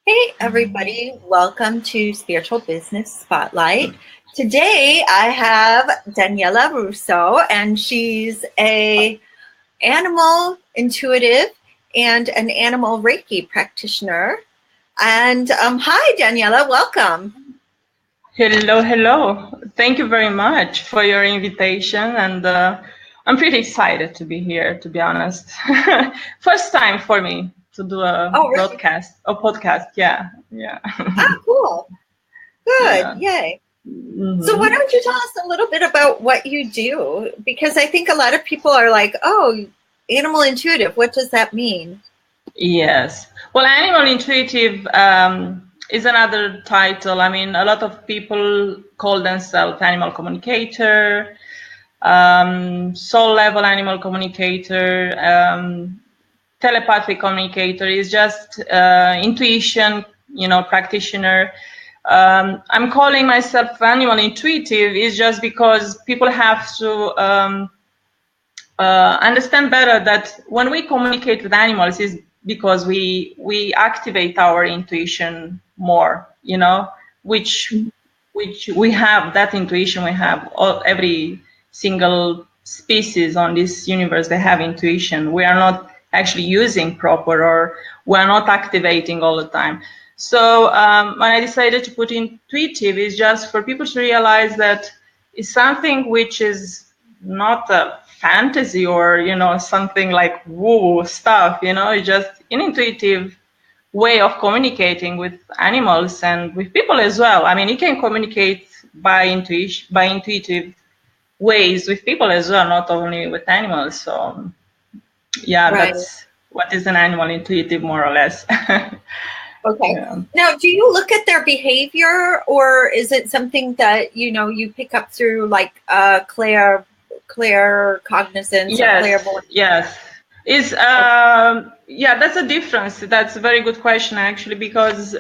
Hey, everybody. Welcome to Spiritual Business Spotlight. Today, I have Daniela Rosu, and she's a animal intuitive and an animal Reiki practitioner. And hi, Daniela. Welcome. Hello. Thank you very much for your invitation. And I'm pretty excited to be here, to be honest. First time for me to do a Really? podcast. Yeah. Cool. Good. Yeah. Yay. Mm-hmm. So why don't you tell us a little bit about what you do? Because I think a lot of people are like, oh, animal intuitive. What does that mean? Yes. Well, animal intuitive is another title. I mean, a lot of people call themselves animal communicator, soul level animal communicator, telepathy communicator, is just intuition, practitioner. I'm calling myself animal intuitive is just because people have to understand better that when we communicate with animals is because we activate our intuition more, which we have. That intuition we have. Every single species on this universe, they have intuition. We are not actually using proper, or we're not activating all the time. So when I decided to put intuitive, is just for people to realize that it's something which is not a fantasy or something like woo stuff. It's just an intuitive way of communicating with animals and with people as well. I mean, you can communicate by intuitive ways with people as well, not only with animals. So yeah, Right. that's what is an animal intuitive, more or less. Okay. Yeah. Now, do you look at their behavior, or is it something that you pick up through like claircognizance or clairvoyance? Yes. Is that's a difference. That's a very good question, actually, because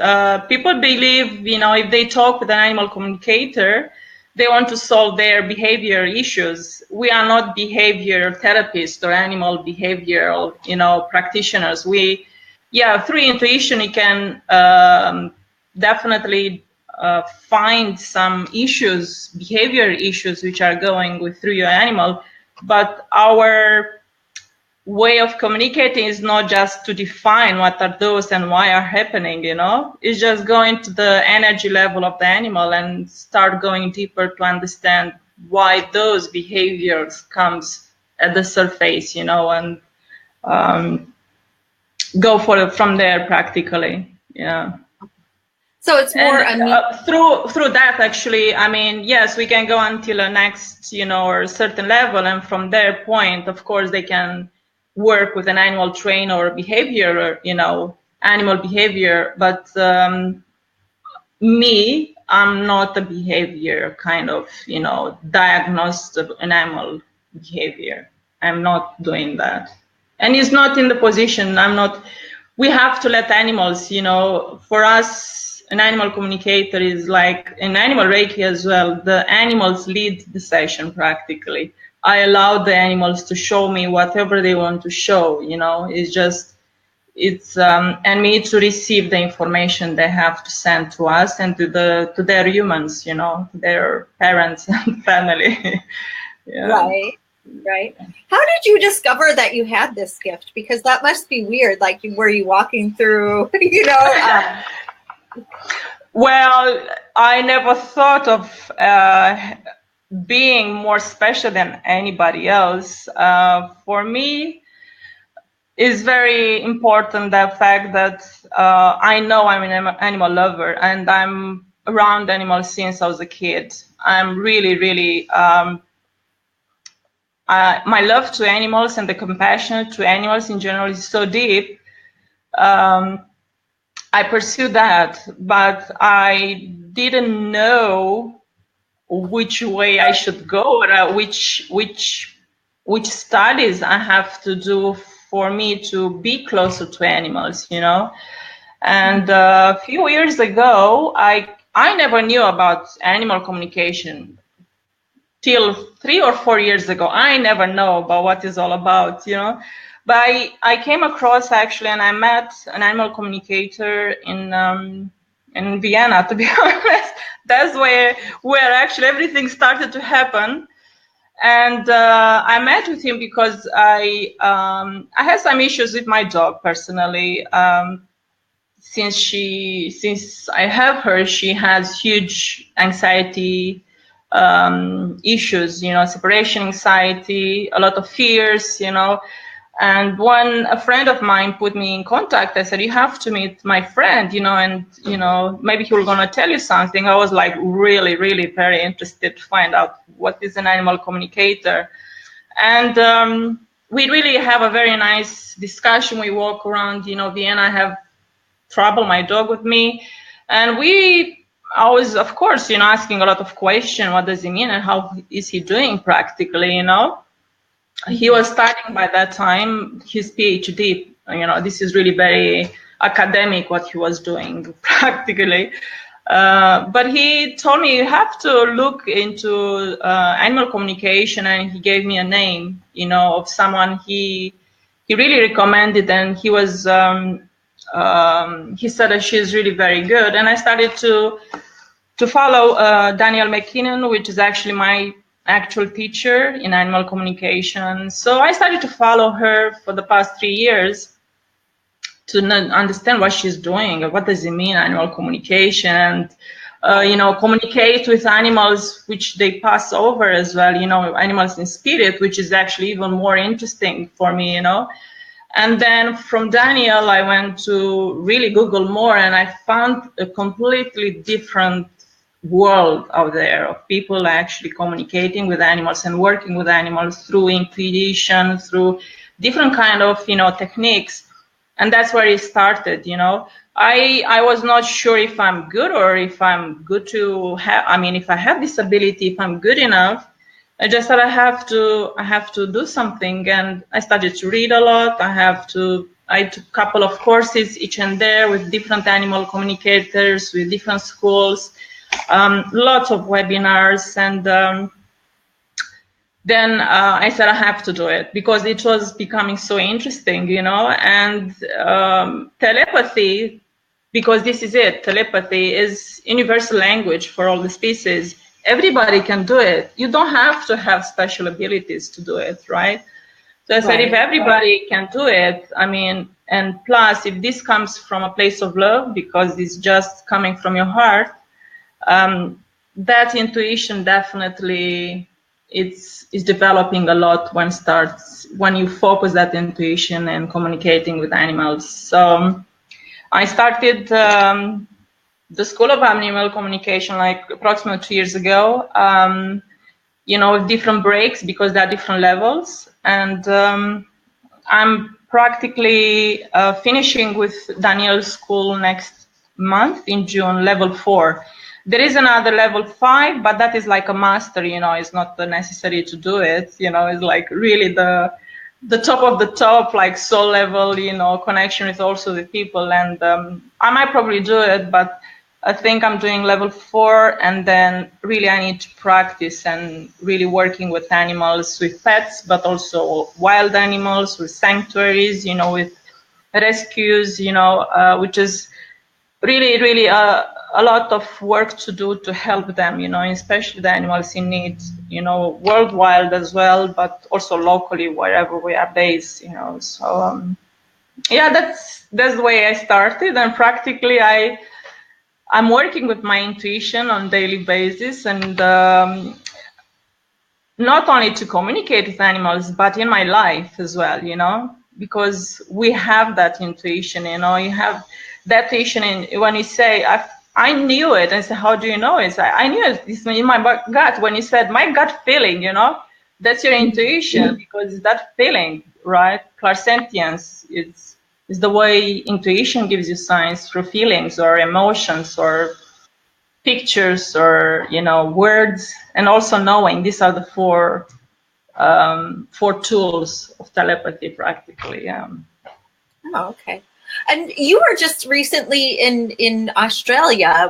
people believe, if they talk with an animal communicator, they want to solve their behavior issues. We are not behavior therapists or animal behavioral, practitioners. Through intuition, you can definitely find some issues, behavior issues, which are going through your animal. But our way of communicating is not just to define what are those and why are happening, It's just going to the energy level of the animal and start going deeper to understand why those behaviors comes at the surface, and go from there practically. Yeah. So it's more through that, actually, I mean, yes, we can go until a next, or a certain level, and from their point, of course, they can work with an animal trainer or behavior, animal behavior. But me, I'm not a behavior kind of, diagnosed an animal behavior. I'm not doing that, and it's not in the position. I'm not. We have to let animals, for us, an animal communicator is like an animal Reiki as well. The animals lead the session practically. I allow the animals to show me whatever they want to show, it's and me to receive the information they have to send to us and to their humans, to their parents and family. Yeah. Right. How did you discover that you had this gift? Because that must be weird. Like, were you walking through, Well, I never thought of being more special than anybody else. For me, it's very important the fact that I know I'm an animal lover, and I'm around animals since I was a kid. I'm really, really my love to animals and the compassion to animals in general is so deep. I pursued that, but I didn't know which way I should go, or which studies I have to do for me to be closer to animals, And a few years ago, I never knew about animal communication. Till 3 or 4 years ago, I never know about what it's all about, But I came across actually, and I met an animal communicator in Vienna. To be honest, that's where actually everything started to happen. And I met with him because I had some issues with my dog personally. Since I have her, she has huge anxiety issues, separation anxiety, a lot of fears, And when a friend of mine put me in contact, I said, you have to meet my friend, and, maybe he will going to tell you something. I was like really, really very interested to find out what is an animal communicator. And we really have a very nice discussion. We walk around, Vienna. I have Trouble, my dog, with me. And I was, of course, asking a lot of questions. What does he mean and how is he doing practically, He was starting by that time his PhD. This is really very academic what he was doing practically. But he told me you have to look into animal communication, and he gave me a name, of someone he really recommended, and he was he said that she's really very good, and I started to follow Daniela Mission, which is actually my actual teacher in animal communication. So I started to follow her for the past 3 years to understand what she's doing. What does it mean, animal communication? And, communicate with animals, which they pass over as well, animals in spirit, which is actually even more interesting for me, And then from Daniel, I went to really Google more, and I found a completely different world out there of people actually communicating with animals and working with animals through intuition, through different kind of, techniques. And that's where it started, I was not sure if I'm good or if I'm good to have, if I have this ability, if I'm good enough. I just thought I have to do something, and I started to read a lot. I took a couple of courses each and there with different animal communicators, with different schools, lots of webinars, and then I said I have to do it because it was becoming so interesting, and telepathy, because this is it, telepathy is universal language for all the species. Everybody can do it. You don't have to have special abilities to do it, right? So I said, if everybody can do it, and plus if this comes from a place of love, because it's just coming from your heart, that intuition definitely is developing a lot when you focus that intuition and communicating with animals. So I started the School of Animal Communication like approximately 2 years ago, with different breaks because there are different levels. And I'm practically finishing with Daniel's school next month in June, level 4. There is another level 5, but that is like a master, it's not necessary to do it. It's like really the top of the top, like soul level, connection with also the people. And I might probably do it, but I think I'm doing level 4, and then really I need to practice and really working with animals, with pets, but also wild animals, with sanctuaries, with rescues, which is really, really a lot of work to do to help them, especially the animals in need, worldwide as well, but also locally wherever we are based, So yeah, that's the way I started, and practically I'm working with my intuition on a daily basis, and not only to communicate with animals, but in my life as well, because we have that intuition, you have that intuition. And when you say, I knew it, and I said, how do you know it? I knew it. It's in my gut. When you said my gut feeling, that's your intuition, because it's that feeling, right? Clairsentience, it's the way intuition gives you signs through feelings or emotions or pictures or words, and also knowing. These are the four tools of telepathy practically. Oh, okay. And you were just recently in Australia.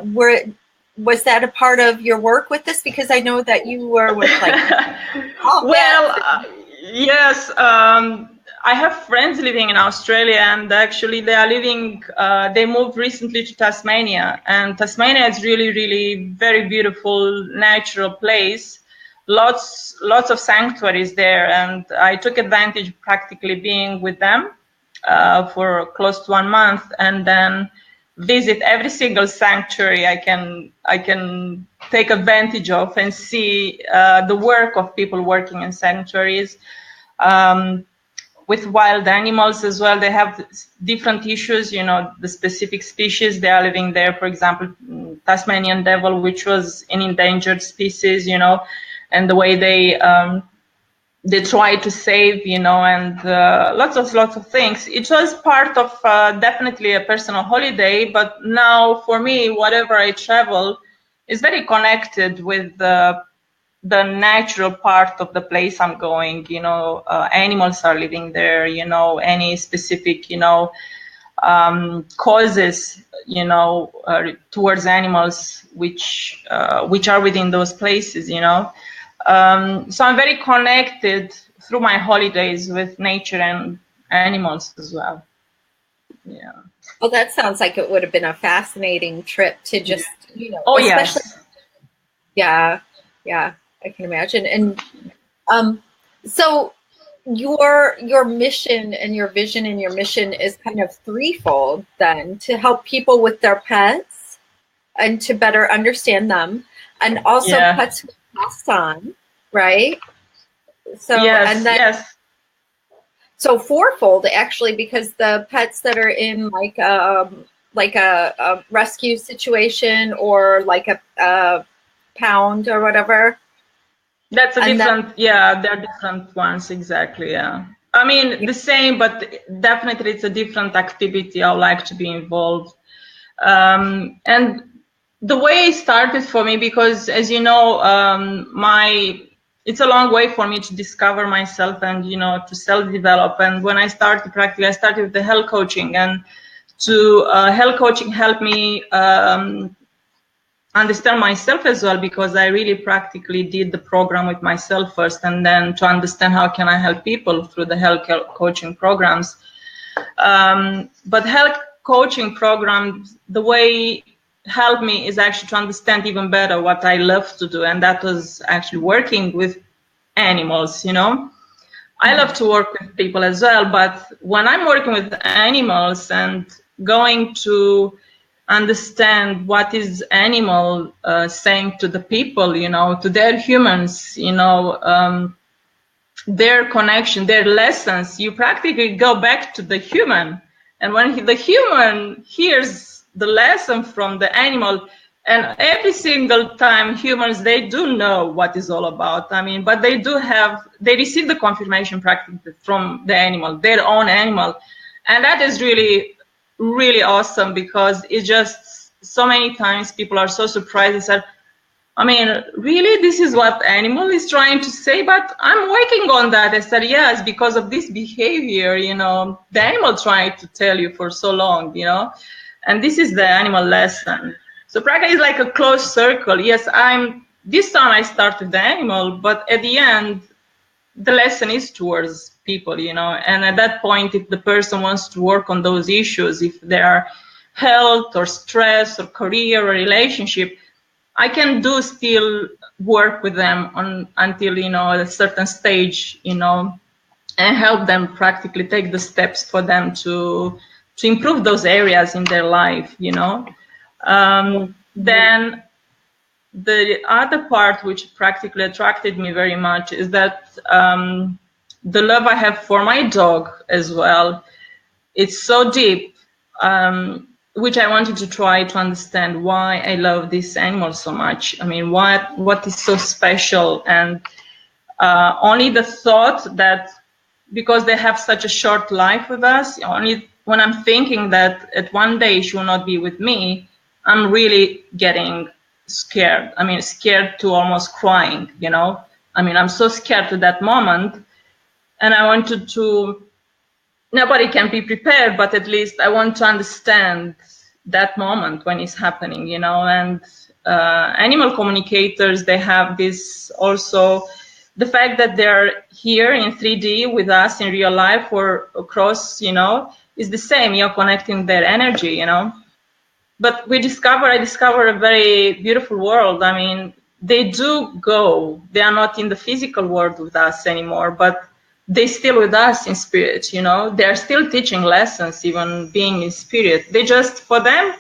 Was that a part of your work with this? Because I know that you were with like yes. I have friends living in Australia, and actually they are living, they moved recently to Tasmania, and Tasmania is really, really very beautiful, natural place. Lots of sanctuaries there, and I took advantage practically being with them for close to 1 month, and then visit every single sanctuary I can take advantage of and see the work of people working in sanctuaries. With wild animals as well, they have different issues, you know, the specific species they are living there. For example, Tasmanian devil, which was an endangered species, you know, and the way they try to save, you know, and lots of things. It was part of definitely a personal holiday, but now for me, whatever I travel is very connected with the natural part of the place I'm going, you know, animals are living there, you know, any specific, you know, causes, you know, towards animals which are within those places, you know. So I'm very connected through my holidays with nature and animals as well. Yeah. Well, that sounds like it would have been a fascinating trip to just, you know, oh especially, yes. yeah, I can imagine. And so your mission and your vision and your mission is kind of threefold then, to help people with their pets and to better understand them, and also pets who passed on, right? So and then so fourfold actually, because the pets that are in like a rescue situation or like a pound or whatever. That's a different, they're different ones, exactly, yeah. I mean, the same, but definitely it's a different activity. I like to be involved. And the way it started for me, because as you know, it's a long way for me to discover myself and, you know, to self-develop. And when I started practically, I started with the health coaching, and health coaching helped me understand myself as well, because I really practically did the program with myself first, and then to understand how can I help people through the health coaching programs. But health coaching programs, the way helped me is actually to understand even better what I love to do, and that was actually working with animals, you know. I love to work with people as well, but when I'm working with animals and going to understand what is animal saying to the people, you know, to their humans, you know, their connection, their lessons, you practically go back to the human. And when the human hears the lesson from the animal, and every single time humans, they do know what it's all about. I mean, but they receive the confirmation practically from the animal, their own animal. And that is really, really awesome, because it's just so many times people are so surprised and said, I mean, really, this is what animal is trying to say, but I'm working on that. I said, yes, because of this behavior, you know, the animal tried to tell you for so long, you know, and this is the animal lesson. So practice is like a closed circle. Yes, this time I started the animal, but at the end, the lesson is towards people, you know, and at that point, if the person wants to work on those issues, if there are health or stress or career or relationship, I can still work with them until, you know, a certain stage, you know, and help them practically take the steps for them to improve those areas in their life, you know. Then the other part which practically attracted me very much is that the love I have for my dog as well, it's so deep, which I wanted to try to understand why I love this animal so much. I mean, what is so special? And only the thought that because they have such a short life with us, only when I'm thinking that at one day she will not be with me, I'm really getting scared. I mean, scared to almost crying, you know. I mean, I'm so scared to that moment. And I wanted to, nobody can be prepared, but at least I want to understand that moment when it's happening, you know. And animal communicators, they have this also the fact that they're here in 3D with us in real life or across, you know, is the same. You're connecting their energy, you know. But I discover a very beautiful world. I mean, they do go. They are not in the physical world with us anymore, but they're still with us in spirit, you know. They're still teaching lessons, even being in spirit. For them,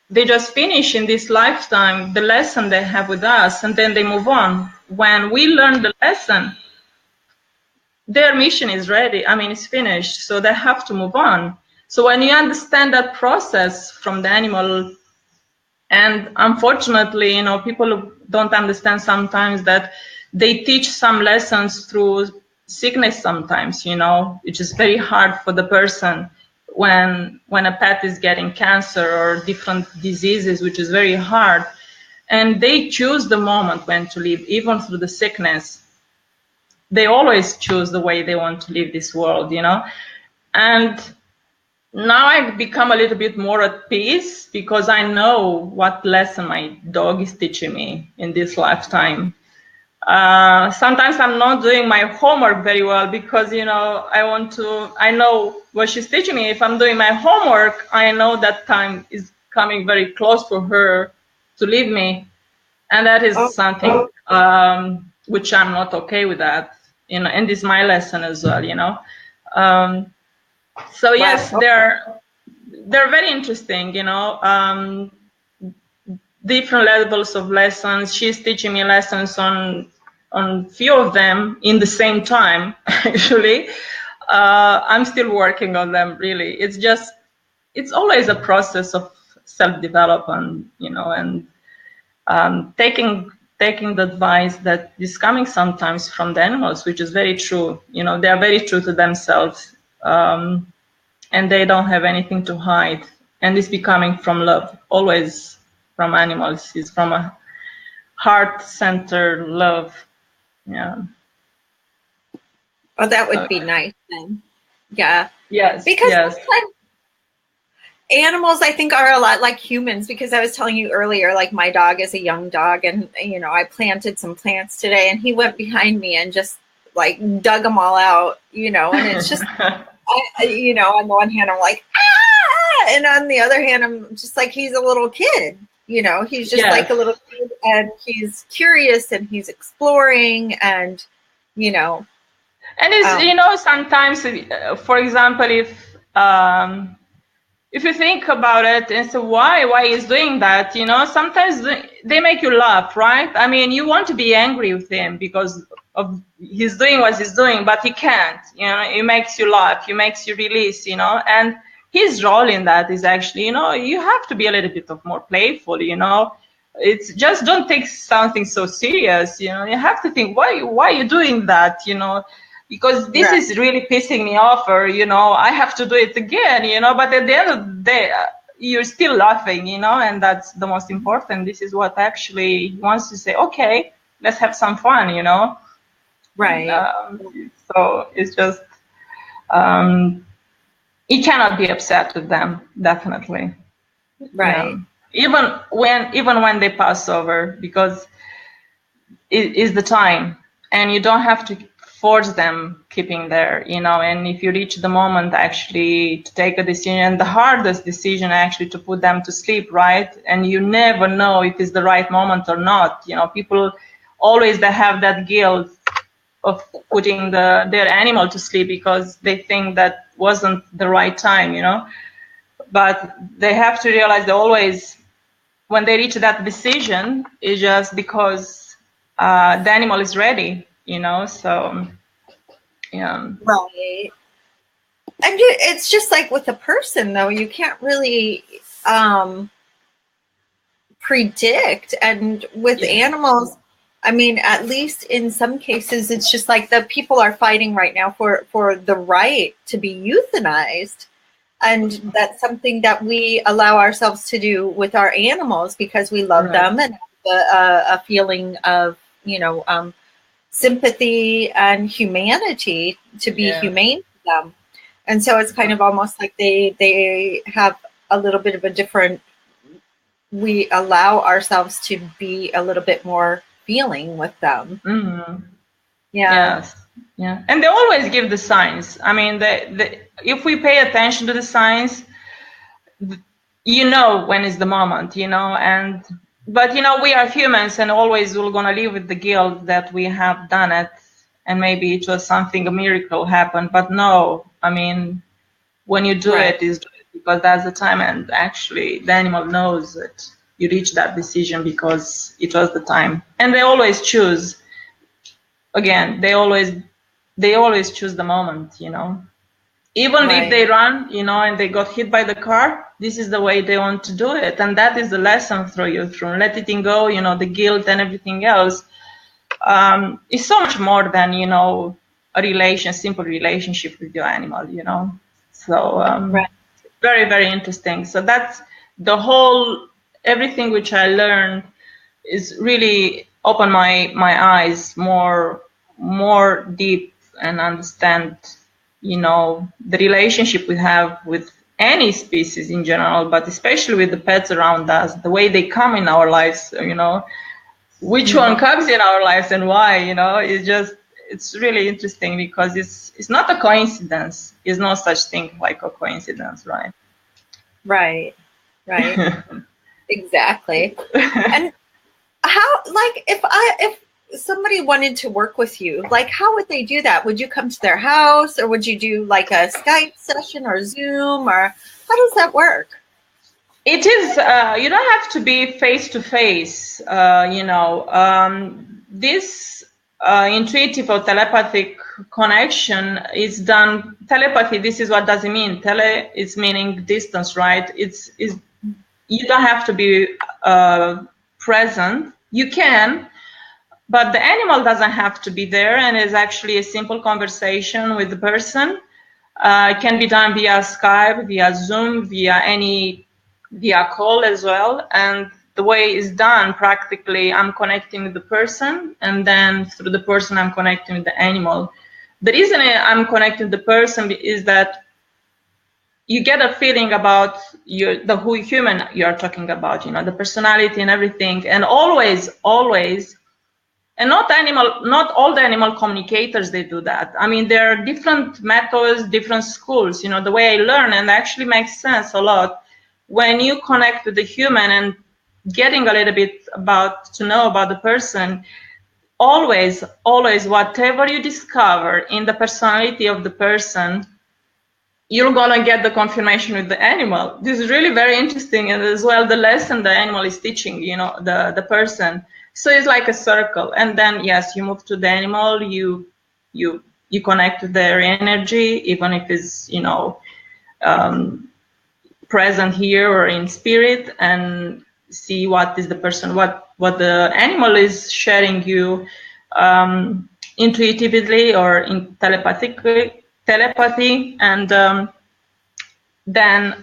they just finish in this lifetime the lesson they have with us, and then they move on. When we learn the lesson, their mission is ready. I mean, it's finished, so they have to move on. So when you understand that process from the animal, and unfortunately, you know, people don't understand sometimes that they teach some lessons through sickness sometimes, you know, which is very hard for the person when a pet is getting cancer or different diseases, which is very hard. And they choose the moment when to live, even through the sickness. They always choose the way they want to live this world, you know. And now I've become a little bit more at peace because I know what lesson my dog is teaching me in this lifetime. Sometimes I'm not doing my homework very well because, you know, I know what she's teaching me. If I'm doing my homework, I know that time is coming very close for her to leave me. And that is something which I'm not okay with that, you know, and this is my lesson as well, you know. So yes, they're very interesting, you know, different levels of lessons. She's teaching me lessons on few of them in the same time, actually. I'm still working on them, really. It's always a process of self-development, you know, and taking the advice that is coming sometimes from the animals, which is very true. You know, they are very true to themselves. And they don't have anything to hide, and it's becoming from love, always from animals. It's from a heart-centered love. Yeah. Oh, that would be nice then. Yeah. Yes. Because yes. sometimes animals, I think, are a lot like humans, because I was telling you earlier, like my dog is a young dog, and, you know, I planted some plants today and he went behind me and just like dug them all out, you know, and it's just, you know, on the one hand, I'm like, ah! And on the other hand, I'm just like, he's a little kid, you know, he's just like a little kid, and he's curious and he's exploring, and, you know. And it's, you know, sometimes, for example, if you think about it and say, why he's doing that, you know, sometimes they make you laugh, right? I mean, you want to be angry with him because of he's doing what he's doing, but he can't, you know. It makes you laugh, it makes you release, you know. And his role in that is actually, you know, you have to be a little bit of more playful, you know. It's just, don't take something so serious, you know. You have to think, why are you doing that, you know? Because this is really pissing me off, or, you know, I have to do it again, you know. But at the end of the day, you're still laughing, you know, and that's the most important. This is what actually wants to say, okay, let's have some fun, you know. Right. So it's just, you cannot be upset with them, definitely. Right. Yeah. Even when they pass over, because it is the time, and you don't have to force them keeping there, you know. And if you reach the moment actually to take a decision, the hardest decision actually to put them to sleep, right? And you never know if it's the right moment or not, you know. People always, they have that guilt of putting their animal to sleep because they think that wasn't the right time, you know. But they have to realize that always when they reach that decision, it's just because the animal is ready, you know. So yeah. Right. And it's just like with a person, though, you can't really predict. And with animals, I mean, at least in some cases, it's just like the people are fighting right now for the right to be euthanized. And that's something that we allow ourselves to do with our animals because we love them and have a feeling of, you know, sympathy and humanity to be humane to them. And so it's kind of almost like they have a little bit of a different, we allow ourselves to be a little bit more feeling with them. Mm-hmm. Yeah. Yes. Yeah. And they always give the signs. I mean, if we pay attention to the signs, you know when is the moment, you know, but you know, we are humans and always we're gonna live with the guilt that we have done it, and maybe it was something, a miracle happened. But no, I mean, when you do it is because that's the time, and actually the animal knows that you reach that decision because it was the time. And they always choose, again, they always choose the moment, you know. Even if they run, you know, and they got hit by the car, this is the way they want to do it. And that is the lesson through letting go, you know, the guilt and everything else. It's so much more than, you know, simple relationship with your animal, you know. So very, very interesting. So that's the whole, everything which I learned is really opened my eyes more deep, and understand, you know, the relationship we have with any species in general, but especially with the pets around us, the way they come in our lives, you know, which one comes in our lives and why, you know, it's really interesting because it's not a coincidence. There's no such thing like a coincidence, right? Right. Exactly. And how, like, if somebody wanted to work with you, like, how would they do that? Would you come to their house, or would you do like a Skype session or Zoom, or how does that work? It is, you don't have to be face to face, you know. This intuitive or telepathic connection is done. Telepathy, this is what does it mean? Tele is meaning distance, right? You don't have to be present. You can, but the animal doesn't have to be there, and it's actually a simple conversation with the person. It can be done via Skype, via Zoom, via call as well. And the way it's done, practically, I'm connecting with the person, and then through the person, I'm connecting with the animal. The reason I'm connecting with the person is that you get a feeling about who human you're talking about, you know, the personality and everything. And always, and not all the animal communicators, they do that. I mean, there are different methods, different schools, you know, the way I learn, and actually makes sense a lot when you connect with the human and getting a little bit to know about the person. Always, whatever you discover in the personality of the person, you're gonna get the confirmation with the animal. This is really very interesting, and as well the lesson the animal is teaching, you know, the person. So it's like a circle, and then yes, you move to the animal, you connect to their energy, even if it's, you know, present here or in spirit, and see what is the person, what the animal is sharing you intuitively or in telepathy, and then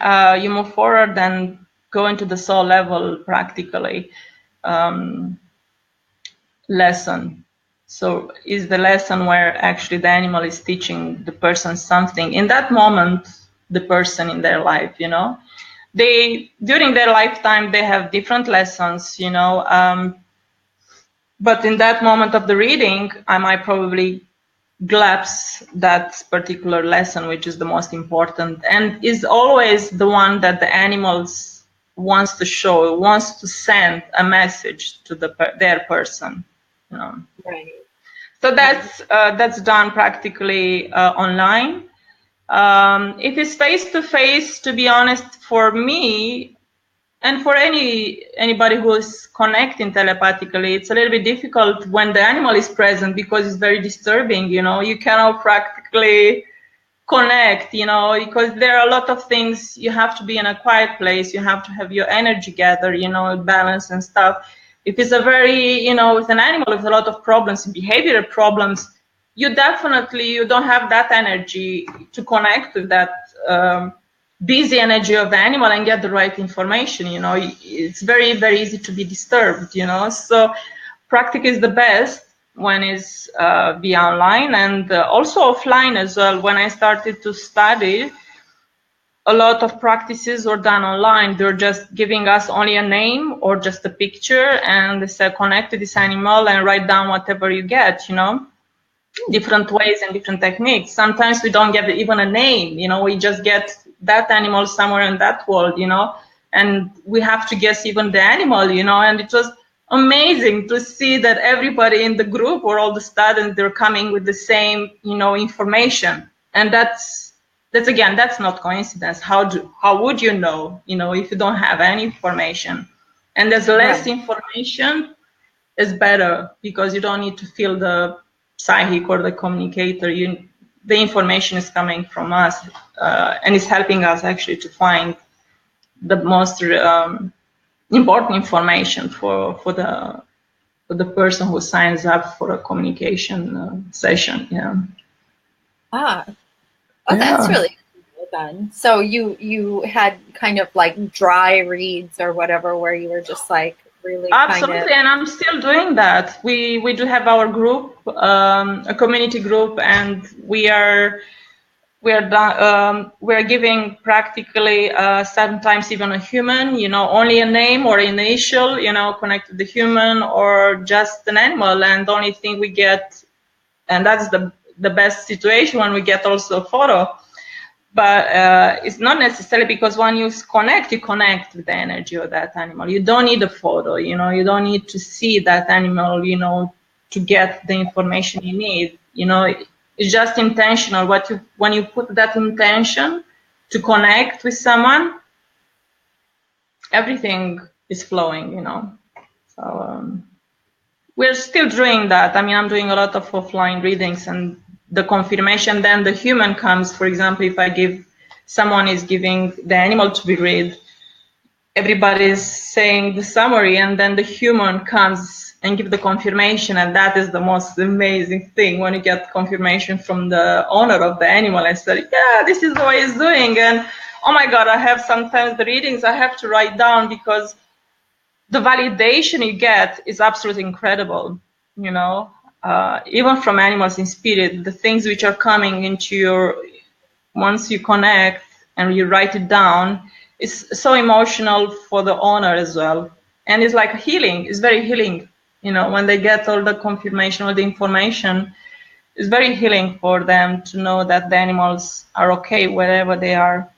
you move forward and go into the soul level practically lesson. So is the lesson where actually the animal is teaching the person something in that moment, the person in their life, you know. During their lifetime they have different lessons, you know, but in that moment of the reading I might probably glimpse that particular lesson, which is the most important, and is always the one that the animals wants to show, wants to send a message to their person, you know. Right. So that's done practically online. If it's face to face, to be honest, for me and for anybody who is connecting telepathically, it's a little bit difficult when the animal is present because it's very disturbing, you know. You cannot practically connect, you know, because there are a lot of things. You have to be in a quiet place, you have to have your energy gather, you know, balance and stuff. If it's a very, you know, with an animal with a lot of problems, behavioral problems, you don't have that energy to connect with that busy energy of the animal and get the right information, you know. It's very, very easy to be disturbed, you know. So practice is the best when it's via online, and also offline as well. When I started to study, a lot of practices were done online. They're just giving us only a name or just a picture, and they say connect to this animal and write down whatever you get, you know. different ways and different techniques. Sometimes we don't get even a name, you know, we just get that animal somewhere in that world, you know, and we have to guess even the animal, you know, and it was amazing to see that everybody in the group or all the students, they're coming with the same, you know, information. And that's again, that's not coincidence. How would you know, if you don't have any information? And there's less information is better, because you don't need to feel the psychic or the communicator. The information is coming from us, and it's helping us actually to find the most important information for the person who signs up for a communication session. That's really cool then. So you had kind of like dry reads or whatever, where you were just like really absolutely, and I'm still doing that. We do have our group, a community group, and we're giving practically sometimes even a human, only a name or initial, connected to the human, or just an animal, and the only thing we get, and that's the best situation, when we get also a photo. But it's not necessarily, because when you connect with the energy of that animal. You don't need a photo, you don't need to see that animal, to get the information you need. It's just intentional. When you put that intention to connect with someone, everything is flowing, So we're still doing that. I mean, I'm doing a lot of offline readings, and the confirmation, then the human comes. For example, if someone is giving the animal to be read, everybody's saying the summary, and then the human comes and give the confirmation, and that is the most amazing thing, when you get confirmation from the owner of the animal and say, yeah, this is what he's doing. And oh my God, I have sometimes the readings I have to write down, because the validation you get is absolutely incredible, even from animals in spirit, the things which are coming into once you connect and you write it down, it's so emotional for the owner as well. And it's like healing, it's very healing, when they get all the confirmation, all the information, it's very healing for them to know that the animals are okay wherever they are,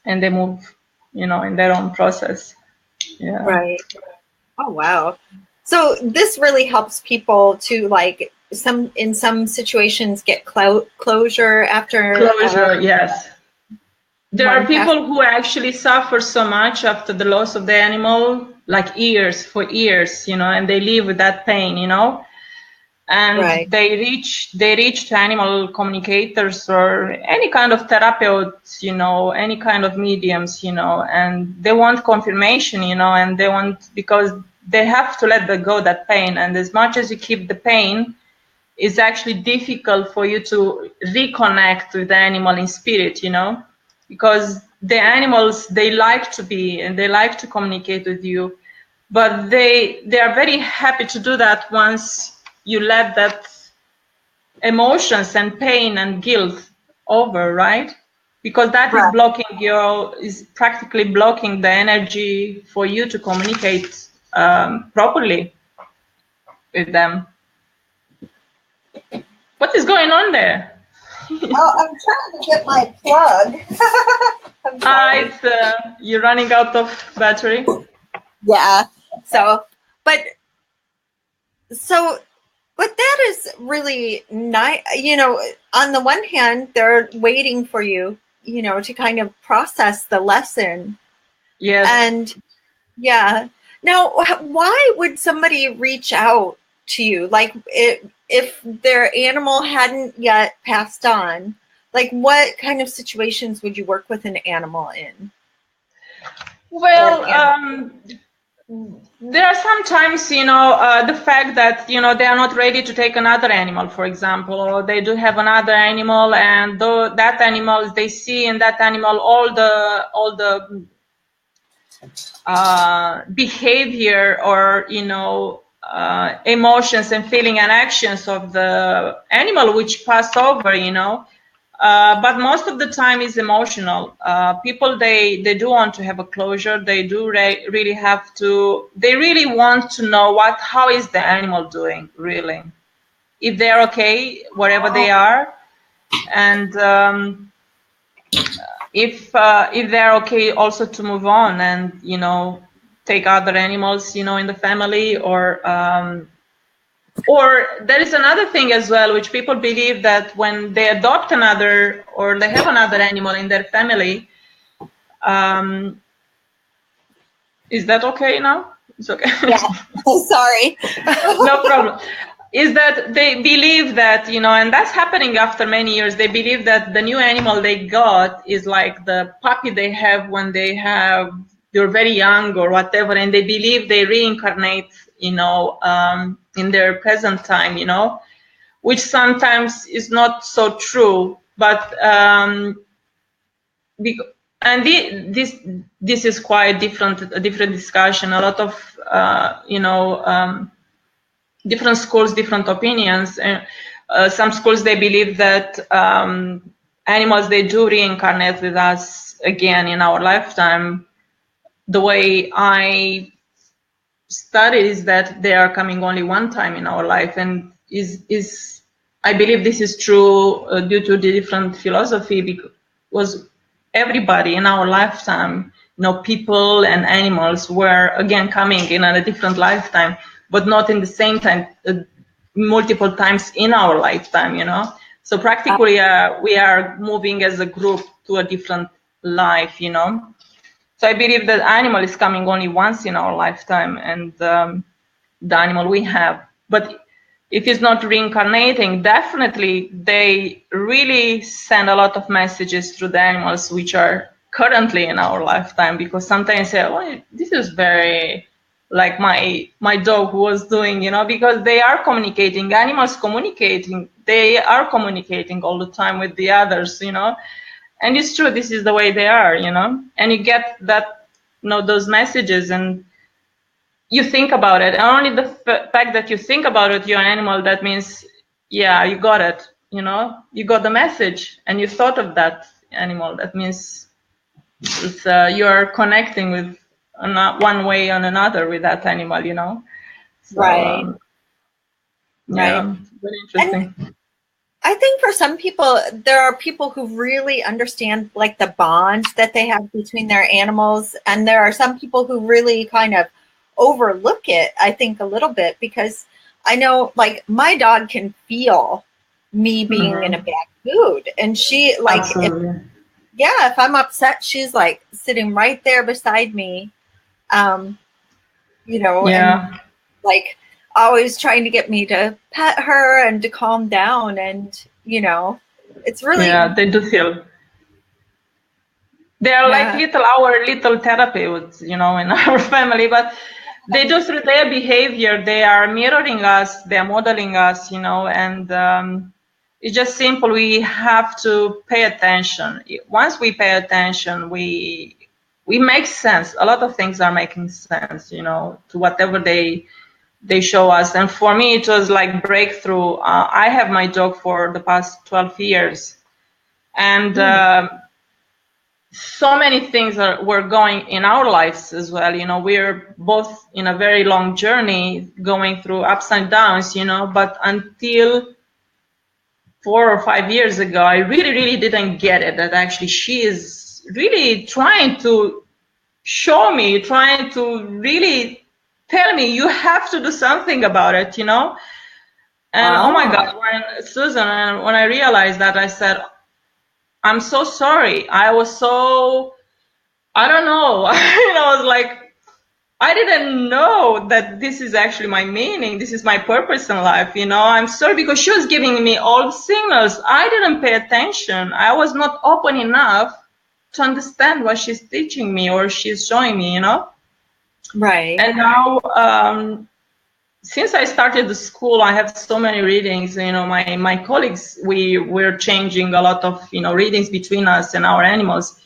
and they move, in their own process. Yeah. Right. Oh, wow. So this really helps people to, like, in some situations get closure after. Yes. There are people who actually suffer so much after the loss of the animal, like for years, and they live with that pain, and they reach to animal communicators or any kind of therapists, any kind of mediums, and they want confirmation, and they want, because they have to let go that pain. And as much as you keep the pain, it's actually difficult for you to reconnect with the animal in spirit, because the animals, they like to be and they like to communicate with you, but they are very happy to do that once you let that emotions and pain and guilt over, right? Because that is practically blocking the energy for you to communicate properly with them. What is going on there? Oh, I'm trying to get my plug. You're running out of battery. Yeah. But that is really nice. On the one hand, they're waiting for you, to kind of process the lesson. Yes. And yeah. Now, why would somebody reach out to you? Like, if their animal hadn't yet passed on, like, what kind of situations would you work with an animal in? Well, there are sometimes, the fact that, they are not ready to take another animal, for example, or they do have another animal, and that animal, they see in that animal all the behavior or, emotions and feeling and actions of the animal which pass over, but most of the time is emotional. People, they do want to have a closure. They do really have to. They really want to know how is the animal doing, really. if they're okay wherever they are, and if they're okay also to move on and, you know, take other animals, you know, in the family, or there is another thing as well, which people believe that when they adopt another or they have another animal in their family, is that okay now? It's okay. Yeah. Sorry. No problem. Is that they believe that, you know, and that's happening after many years, they believe that the new animal they got is like the puppy they have when they're very young or whatever, and they believe they reincarnate, you know, in their present time, you know, which sometimes is not so true. But this is quite a different discussion. A lot of you know, different schools, different opinions. And some schools, they believe that animals, they do reincarnate with us again in our lifetime. The way I studied is that they are coming only one time in our life, and I believe this is true due to the different philosophy, because everybody in our lifetime, you know, people and animals were again coming in a different lifetime, but not in the same time, multiple times in our lifetime, you know. So practically we are moving as a group to a different life, you know. So I believe that animal is coming only once in our lifetime, and the animal we have. But if it's not reincarnating, definitely they really send a lot of messages through the animals which are currently in our lifetime, because sometimes say, oh, this is very like my dog was doing, you know, because they are communicating, animals communicating, they are communicating all the time with the others, you know. And it's true, this is the way they are, you know, and you get that, you know, those messages, and you think about it. And only the fact that you think about it, you're an animal, that means, yeah, you got it, you know, you got the message and you thought of that animal. That means it's, you're connecting with one way or another with that animal, you know. So, Right. yeah, Right. very interesting. And I think for some people, there are people who really understand like the bond that they have between their animals. And there are some people who really kind of overlook it, I think, a little bit, because I know like my dog can feel me being in a bad mood. And she like, if I'm upset, she's like sitting right there beside me, you know, and like always trying to get me to pet her and to calm down. And, you know, it's really, they do feel. They are like our little therapeuts, you know, in our family, but they do, through their behavior, they are mirroring us, they are modeling us, you know, and it's just simple. We have to pay attention. Once we pay attention, we make sense. A lot of things are making sense, you know, to whatever they show us. And for me, it was like breakthrough. I have my dog for the past 12 years, and so many things were going in our lives as well. You know, we're both in a very long journey, going through ups and downs, you know, but until 4 or 5 years ago, I really, really didn't get it, that actually she is really trying to show me, trying to really tell me, you have to do something about it, you know. And oh my God, Susan, when I realized that, I said, I'm so sorry. I was so, I don't know. You know, I was like, I didn't know that this is actually my meaning. This is my purpose in life. You know, I'm sorry, because she was giving me all the signals. I didn't pay attention. I was not open enough to understand what she's teaching me or she's showing me, you know? Right. And now, since I started the school, I have so many readings. You know, my colleagues, we're changing a lot of, you know, readings between us and our animals.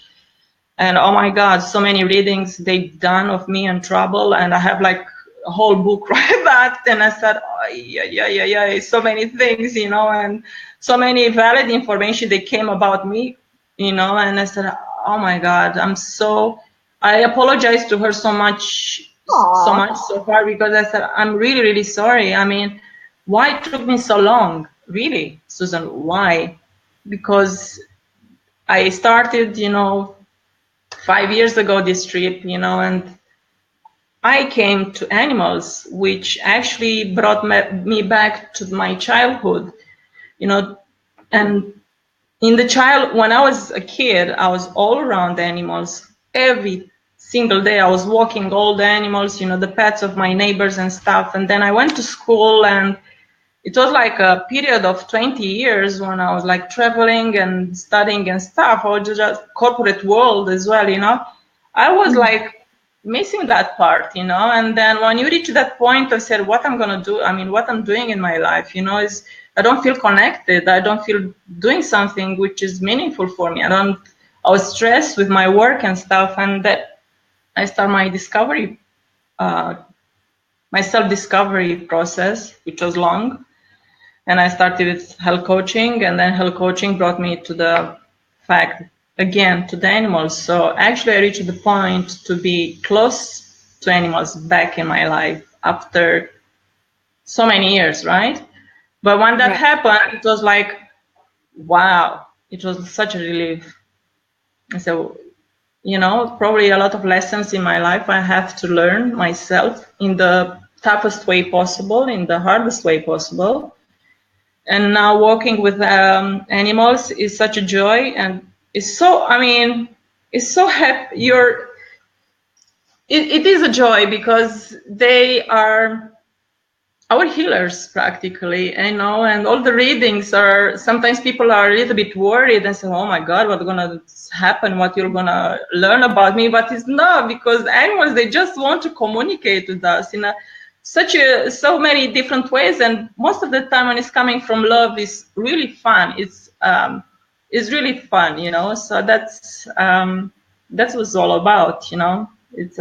And oh my God, so many readings they've done of me and trouble. And I have like a whole book right back. And I said, oh, yeah, so many things, you know, and so many valid information that came about me, you know. And I said, oh my God, I apologize to her so much so far, because I said, I'm really, really sorry. I mean, why it took me so long? Really, Susan, why? Because I started, 5 years ago, this trip, and I came to animals, which actually brought me back to my childhood, and when I was a kid, I was all around animals. Every single day I was walking all the animals, the pets of my neighbors and stuff. And then I went to school, and it was like a period of 20 years when I was like traveling and studying and stuff, or just corporate world as well, I was like missing that part, and then when you reach that point, I said, what I'm going to do, what I'm doing in my life, is I don't feel connected. I don't feel doing something which is meaningful for me. I was stressed with my work and stuff, and that I start my self-discovery process, which was long. And I started with health coaching, and then health coaching brought me to the fact, again, to the animals. So actually I reached the point to be close to animals back in my life after so many years, right? But when that happened, it was like, wow, it was such a relief. And so, probably a lot of lessons in my life I have to learn myself in the toughest way possible, in the hardest way possible. And now working with animals is such a joy, and it's so, it's so happy. It is a joy because they are our healers practically, and all the readings are, sometimes people are a little bit worried and say, oh my God, what's gonna happen, what you're gonna learn about me, but it's not, because animals, they just want to communicate with us in so many different ways, and most of the time when it's coming from love, is really fun. It's really fun, so that's what it's all about, it's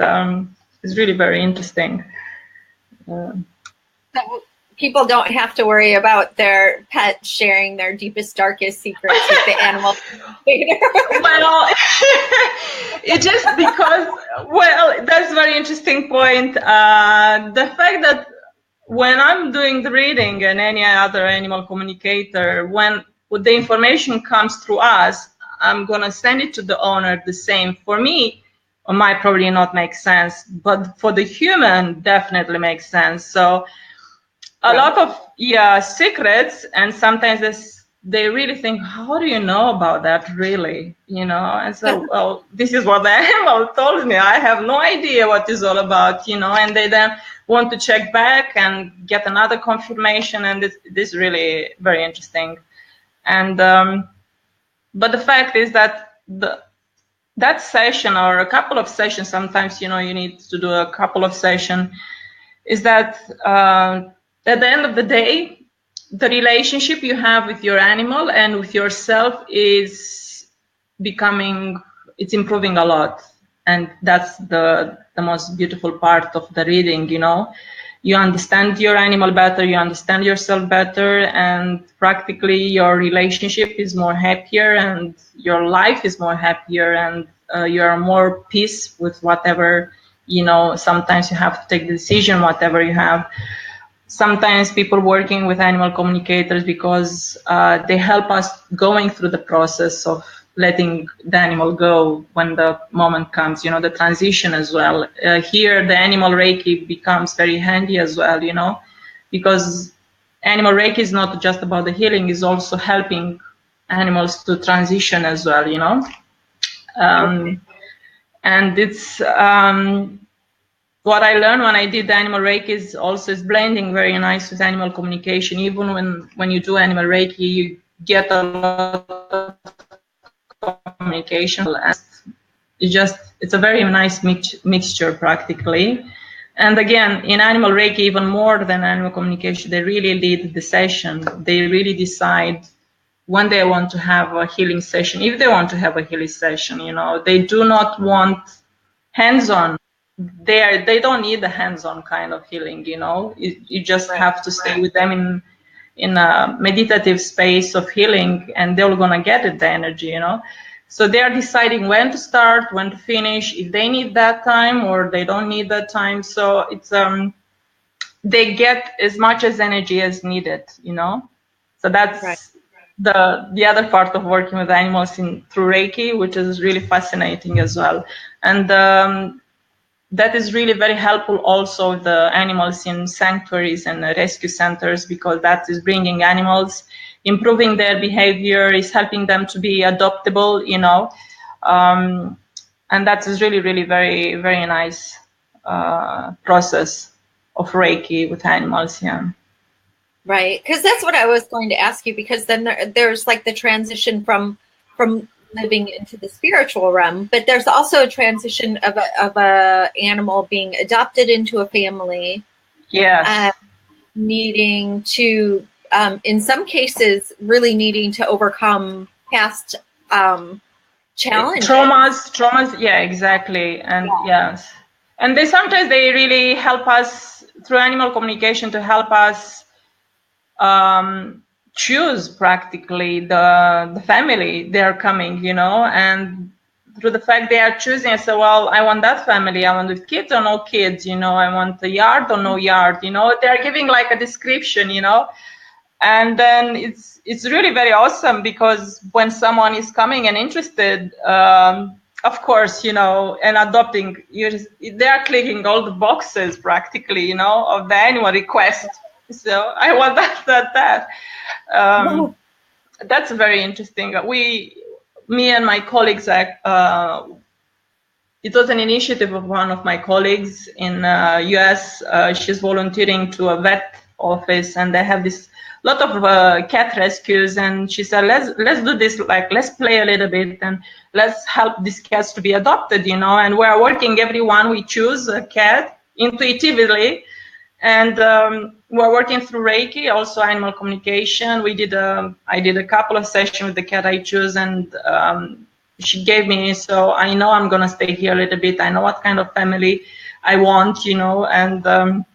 really very interesting. So people don't have to worry about their pet sharing their deepest, darkest secrets with the animal. Well, it's just because, that's a very interesting point. The fact that when I'm doing the reading and any other animal communicator, when the information comes through us, I'm going to send it to the owner the same. For me, it might probably not make sense, but for the human, definitely makes sense. So a lot of secrets, and sometimes they really think, how do you know about that, really? And so, well, this is what the animal told me. I have no idea what it's all about, and they then want to check back and get another confirmation, and this is really very interesting. And but the fact is that that session, or a couple of sessions, sometimes you need to do a couple of sessions, is that at the end of the day, the relationship you have with your animal and with yourself is it's improving a lot. And that's the most beautiful part of the reading, You understand your animal better, you understand yourself better, and practically your relationship is more happier, and your life is more happier, and you're more peace with whatever, sometimes you have to take the decision, whatever you have. Sometimes people working with animal communicators, because they help us going through the process of letting the animal go when the moment comes, the transition as well. Here, the animal Reiki becomes very handy as well, because animal Reiki is not just about the healing, it's also helping animals to transition as well, And it's what I learned when I did the animal Reiki is blending very nice with animal communication. Even when you do animal Reiki, you get a lot of communication. It's a very nice mixture practically. And again, in animal Reiki, even more than animal communication, they really lead the session. They really decide when they want to have a healing session, if they want to have a healing session, they do not want hands-on. They don't need the hands-on kind of healing, you just have to stay with them in a meditative space of healing, and they're gonna get it, the energy, So they are deciding when to start, when to finish, if they need that time or they don't need that time. So it's they get as much as energy as needed, you know. So that's Right. the other part of working with animals through Reiki, which is really fascinating as well. And that is really very helpful also with the animals in sanctuaries and rescue centers, because that is bringing animals, improving their behavior, is helping them to be adoptable, you know. And that is really, really very, very nice process of Reiki with animals, yeah. Right, because that's what I was going to ask you. Because then there's like the transition from living into the spiritual realm, but there's also a transition of a animal being adopted into a family. Yes. Needing to, in some cases, really needing to overcome past challenges. Traumas. Yeah, exactly. And yes, and sometimes they really help us through animal communication to help us choose practically the family they're coming, you know, and through the fact they are choosing, I say, well, I want that family. I want with kids or no kids, you know, I want the yard or no yard, you know, they're giving like a description, you know. And then it's really very awesome, because when someone is coming and interested, of course, you know, and adopting, they are clicking all the boxes practically, you know, of the animal request. So I want that. That's very interesting. Me and my colleagues, it was an initiative of one of my colleagues in US. She's volunteering to a vet office, and they have this lot of cat rescues. And she said, let's do this, like, let's play a little bit and let's help these cats to be adopted, you know. And we're working, everyone, we choose a cat intuitively. And we're working through Reiki, also animal communication. I did a couple of sessions with the cat I choose, and she gave me, so I know I'm gonna stay here a little bit. I know what kind of family I want, you know, and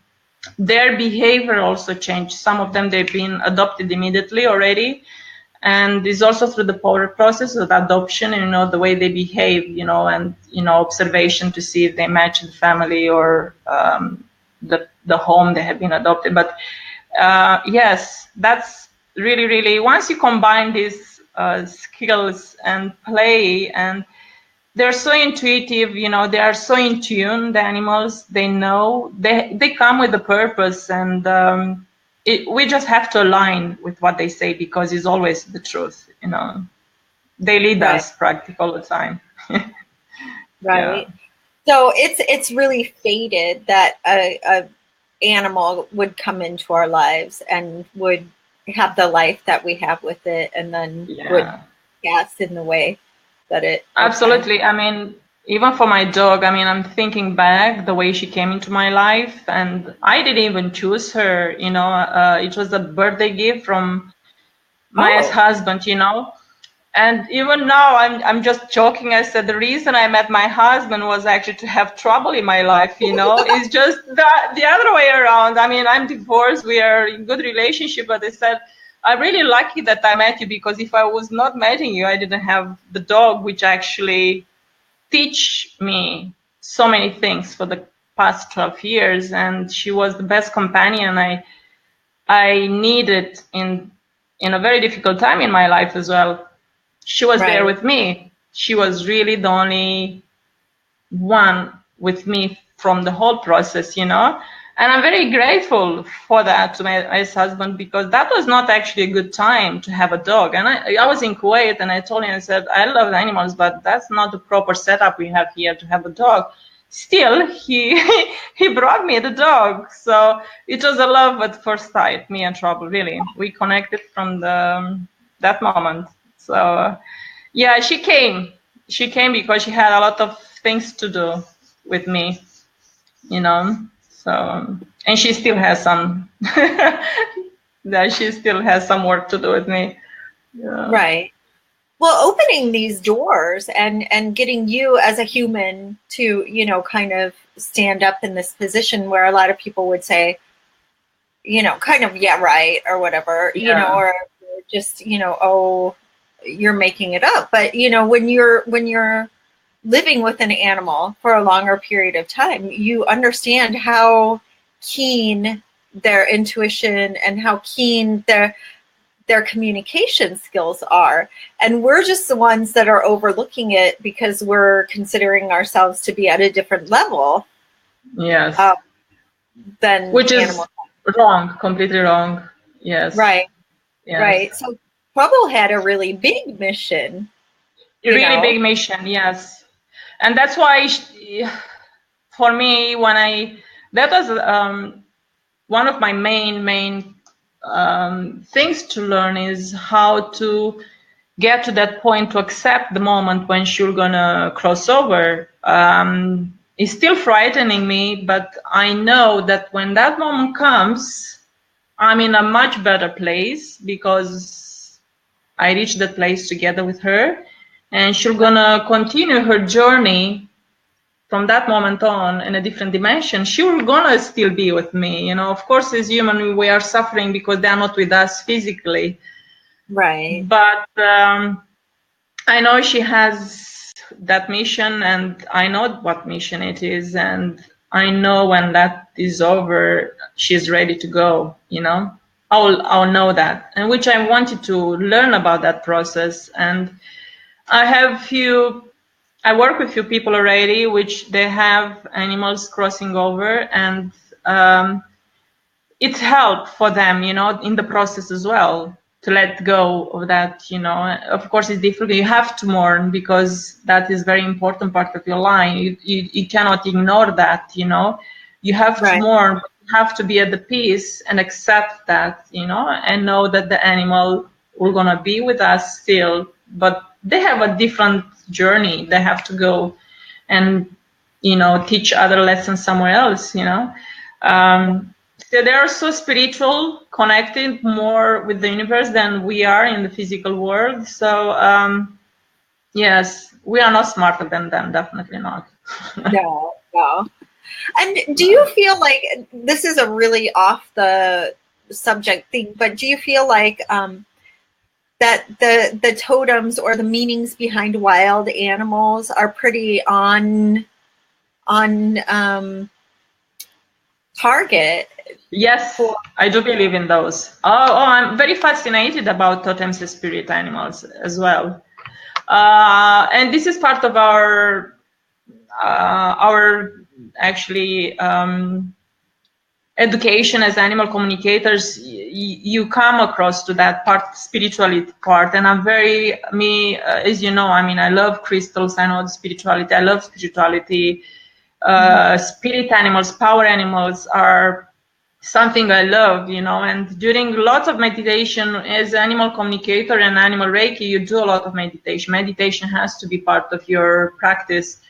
their behavior also changed. Some of them, they've been adopted immediately already, and it's also through the power process of adoption, and, you know, the way they behave, you know, and, you know, observation to see if they match the family or the home they have been adopted. But yes, that's really, really, once you combine these skills and play, and they're so intuitive, you know, they are so in tune, the animals, they know, they come with a purpose, and we just have to align with what they say, because it's always the truth, you know. They lead us practically all the time. Right. Yeah. So it's really fated that a animal would come into our lives and would have the life that we have with it, and then would pass in the way that it. Absolutely. I mean, even for my dog, I mean, I'm thinking back the way she came into my life, and I didn't even choose her, you know. It was a birthday gift from my ex-husband, you know. And even now, I'm just joking. I said the reason I met my husband was actually to have trouble in my life, you know. It's just the other way around. I mean, I'm divorced. We are in good relationship, but I said, I'm really lucky that I met you, because if I was not meeting you, I didn't have the dog, which actually teach me so many things for the past 12 years. And she was the best companion I needed in a very difficult time in my life as well. She was there with me. She was really the only one with me from the whole process, you know. And I'm very grateful for that to my ex-husband, because that was not actually a good time to have a dog. And I was in Kuwait, and I told him, I said, I love animals, but that's not the proper setup we have here to have a dog. Still, he brought me the dog. So it was a love at first sight, me and Trouble, really. We connected from that moment. So yeah, she came because she had a lot of things to do with me, you know. So, and she still has some she still has some work to do with me. Yeah. Right. Well, opening these doors and getting you as a human to, you know, kind of stand up in this position where a lot of people would say, you know, kind of, yeah, right, or whatever, you know, or just, you know, oh, you're making it up. But, you know, when you're living with an animal for a longer period of time, you understand how keen their intuition and how keen their communication skills are. And we're just the ones that are overlooking it because we're considering ourselves to be at a different level. Yes. Than which is animals. Wrong, completely wrong. Yes. Right. Yes. Right. So Bubble had a really big mission. Really big mission, yes. And that's why, for me, that was one of my main things to learn, is how to get to that point to accept the moment when she's gonna cross over. It's still frightening me, but I know that when that moment comes, I'm in a much better place because I reached that place together with her, and she's gonna continue her journey from that moment on in a different dimension. She's gonna still be with me. Of course, as human, we are suffering because they are not with us physically. Right. But I know she has that mission, and I know what mission it is, and I know when that is over, she's ready to go. I'll know that, and which I wanted to learn about that process. And I work with few people already, which they have animals crossing over, and it's help for them, in the process as well, to let go of that. Of course, it's difficult. You have to mourn because that is very important part of your life. You cannot ignore that. You have to mourn. You have to be at the peace and accept that. And know that the animal will gonna be with us still, but they have a different journey. They have to go and teach other lessons somewhere else. So they are so spiritual, connected more with the universe than we are in the physical world. So yes, we are not smarter than them, definitely not. No. And do you feel like, this is a really off the subject thing, but do you feel like that the totems or the meanings behind wild animals are pretty on target? Yes, I do believe in those. I'm very fascinated about totems and spirit animals as well. And this is part of our actually education as animal communicators. You come across to that part, spirituality part, and I'm very as you know, I love crystals. I know the spirituality. I love spirituality. Spirit animals, power animals are something I love, and during lots of meditation as animal communicator and animal Reiki, you do a lot of meditation. Meditation has to be part of your practice.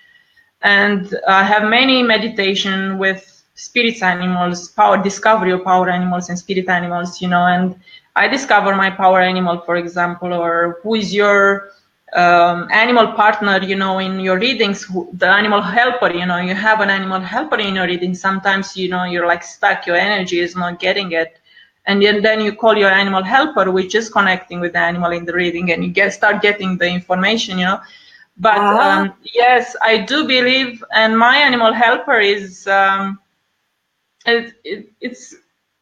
And I have many meditation with spirits animals, discovery of power animals and spirit animals, and I discover my power animal, for example, or who is your animal partner, in your readings, the animal helper, you have an animal helper in your reading. Sometimes, you're like stuck, your energy is not getting it. And then you call your animal helper, which is connecting with the animal in the reading, and you start getting the information, But yes, I do believe, and my animal helper is, it's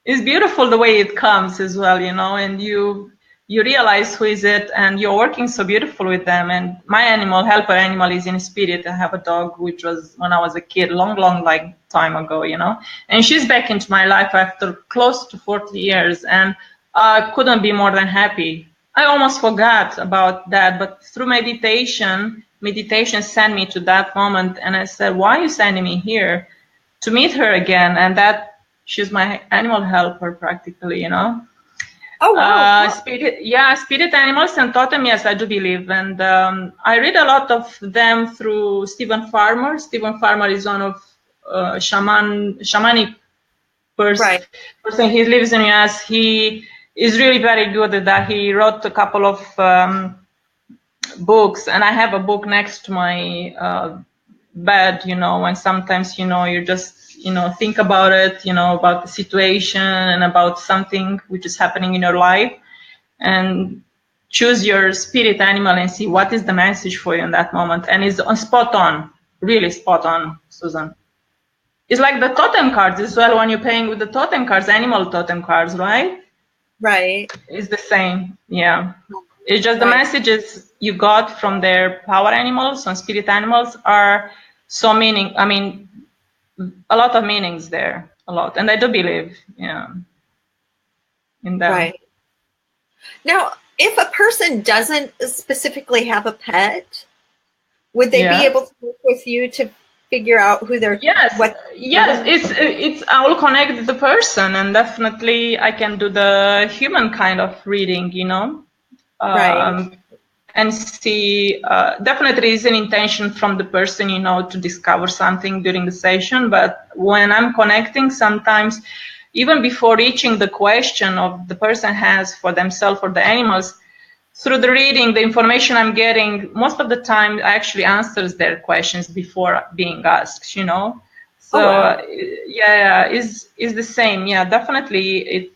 beautiful the way it comes as well, and you realize who is it, and you're working so beautiful with them. And my animal helper animal is in spirit. I have a dog, which was when I was a kid, long like time ago, and she's back into my life after close to 40 years, and I couldn't be more than happy. I almost forgot about that, but through meditation sent me to that moment, and I said, why are you sending me here? To meet her again, and that she's my animal helper practically, Oh wow! Spirit animals and totem, yes, I do believe, and I read a lot of them through Stephen Farmer. Stephen Farmer is one of shamanic person. He lives in US. He is really very good at that. He wrote a couple of books, and I have a book next to my bed, and sometimes, you just, think about it, about the situation and about something which is happening in your life, and choose your spirit animal and see what is the message for you in that moment. And it's spot on, really spot on, Susan. It's like the totem cards as well. When you're paying with the totem cards, animal totem cards, right? Right. It's the same. Yeah. It's just the Right. messages you got from their power animals and spirit animals are so meaning. I mean, a lot of meanings there, a lot. And I do believe, yeah, in them. Right. Now, if a person doesn't specifically have a pet, would they be able to work with you to figure out who they're? Yes, it's I will connect with the person, and definitely I can do the human kind of reading, you know, Right. and see. Definitely is an intention from the person, you know, to discover something during the session. But when I'm connecting, sometimes even before reaching the question of the person has for themselves or the animals, through the reading, the information I'm getting, most of the time actually answers their questions before being asked, you know. So, yeah, is the same. Yeah, definitely. It.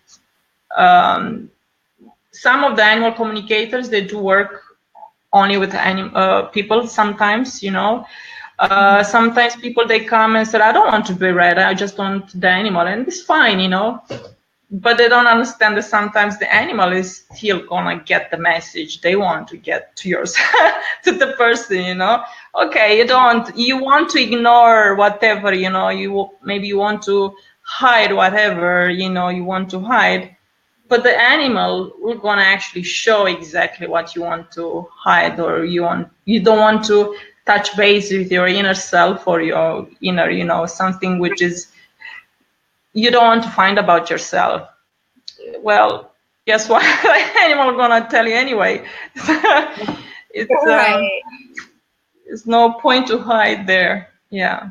Some of the animal communicators, they do work only with people sometimes, you know. Sometimes people, they come and say, I don't want to be read, I just want the animal, and it's fine, you know. But they don't understand that sometimes the animal is still gonna get the message they want to get to yours, to the person, you know. Okay, you want to ignore whatever, you know, maybe you want to hide whatever, you know, you want to hide, but the animal will gonna actually show exactly what you want to hide, or you don't want to touch base with your inner self or your inner, you know, something which is you don't want to find about yourself. Well, guess what? The animal gonna tell you anyway. It's no point to hide there. Yeah.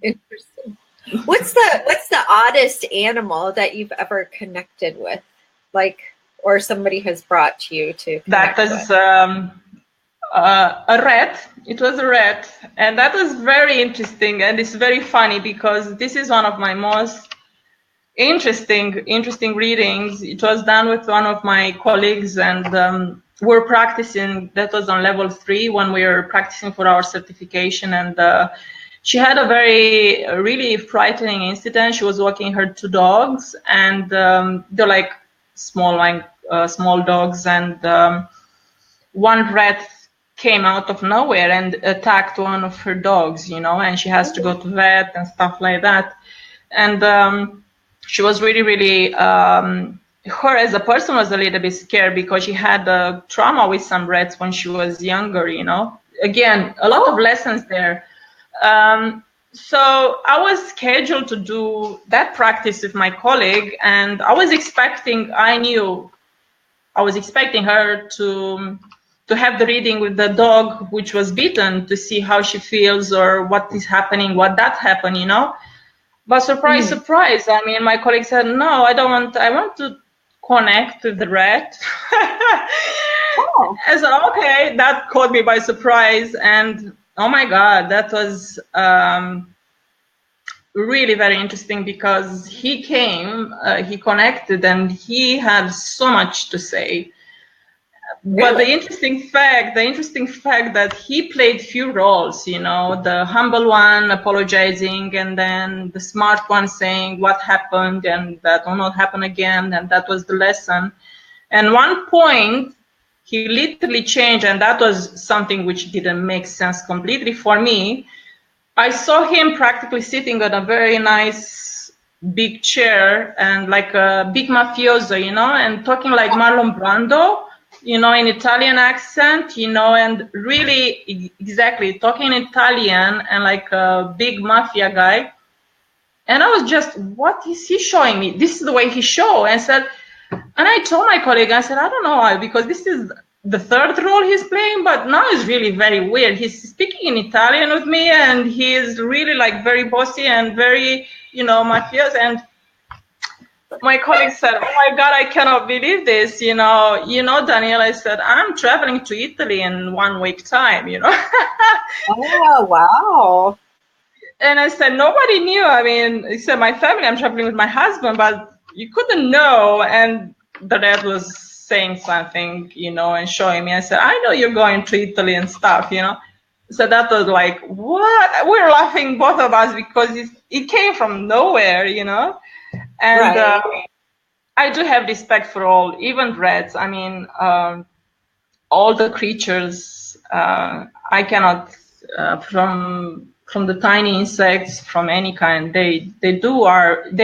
Interesting. What's the oddest animal that you've ever connected with, like, or somebody has brought to you to connect that is a rat. It was a rat, and that was very interesting, and it's very funny because this is one of my most interesting readings. It was done with one of my colleagues, and we're practicing. That was on level 3 when we were practicing for our certification, and she had a really frightening incident. She was walking her 2 dogs, and they're like small dogs, and one rat came out of nowhere and attacked one of her dogs, you know, and she has to go to vet and stuff like that. And she was really, her as a person was a little bit scared because she had a trauma with some rats when she was younger, you know. Again, a lot of lessons there. So I was scheduled to do that practice with my colleague, and I was expecting her to have the reading with the dog which was bitten, to see how she feels or what is happening, what that happened, you know. But surprise, I mean, my colleague said, no, I want to connect with the rat. I said, okay, that caught me by surprise. And oh my God, that was really very interesting because he came, he connected, and he had so much to say. But the interesting fact that he played few roles, you know, the humble one apologizing, and then the smart one saying what happened and that will not happen again, and that was the lesson. And one point he literally changed, and that was something which didn't make sense completely for me. I saw him practically sitting on a very nice big chair and like a big mafioso, you know, and talking like Marlon Brando, you know, in Italian accent, you know, and really exactly talking Italian and like a big mafia guy. And I was just, what is he showing me? This is the way he showed. And I told my colleague, I said, I don't know why, because this is the 3rd role he's playing, but now it's really very weird. He's speaking in Italian with me, and he's really like very bossy and very, you know, mafias. And my colleague said, oh my God, I cannot believe this. You know, Daniela, I said, I'm traveling to Italy in 1 week time, you know. Oh, wow. And I said, nobody knew. I mean, except my family, I'm traveling with my husband, but you couldn't know. And the dad was saying something, you know, and showing me. I said, I know you're going to Italy and stuff, you know. So that was like, what? We're laughing, both of us, because it came from nowhere, you know? And I do have respect for all, even rats. I mean, all the creatures. I cannot, from the tiny insects, from any kind. They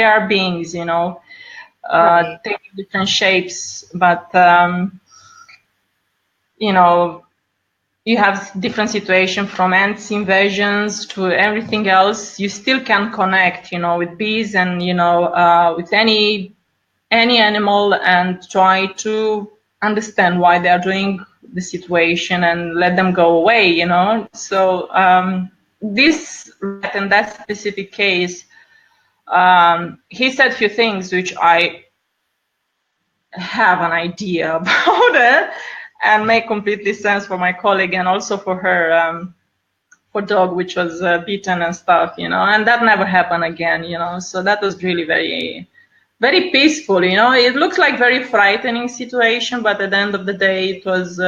are beings, you know, taking different shapes, but you know, you have different situations, from ants invasions to everything else. You still can connect, you know, with bees and, you know, with any animal, and try to understand why they are doing the situation and let them go away, you know. So this rat, in that specific case, he said a few things which I have an idea about it, and make completely sense for my colleague and also for her, for dog, which was beaten and stuff, you know, and that never happened again, you know. So that was really very, very peaceful, you know. It looked like very frightening situation, but at the end of the day, it was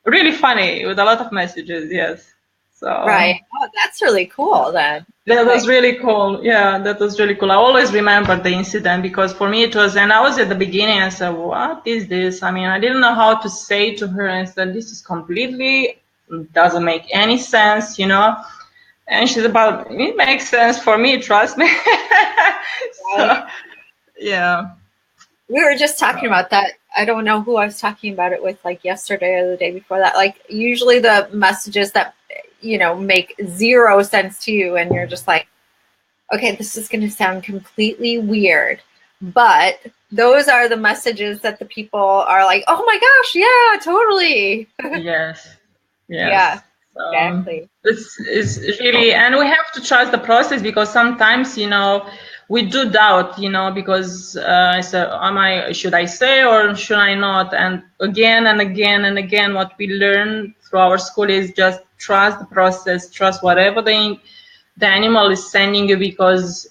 really funny with a lot of messages. Yes. So Oh, that's really cool then. that was really cool. Yeah, that was really cool. I always remember the incident, because for me it was, and I was at the beginning and said, what is this? I mean, I didn't know how to say to her, and said, this is completely, doesn't make any sense, you know. And she's about, it makes sense for me, trust me. So, yeah. We were just talking about that. I don't know who I was talking about it with, like yesterday or the day before that. Like, usually the messages that, you know, make zero sense to you, and you're just like, okay, this is going to sound completely weird, but those are the messages that the people are like, oh my gosh, yeah, totally. Yes. Yeah, exactly. It's really, and we have to trust the process, because sometimes, you know, we do doubt, you know, because so should I say or should I not? And again and again and again, what we learn through our school is just trust the process, trust whatever the animal is sending you, because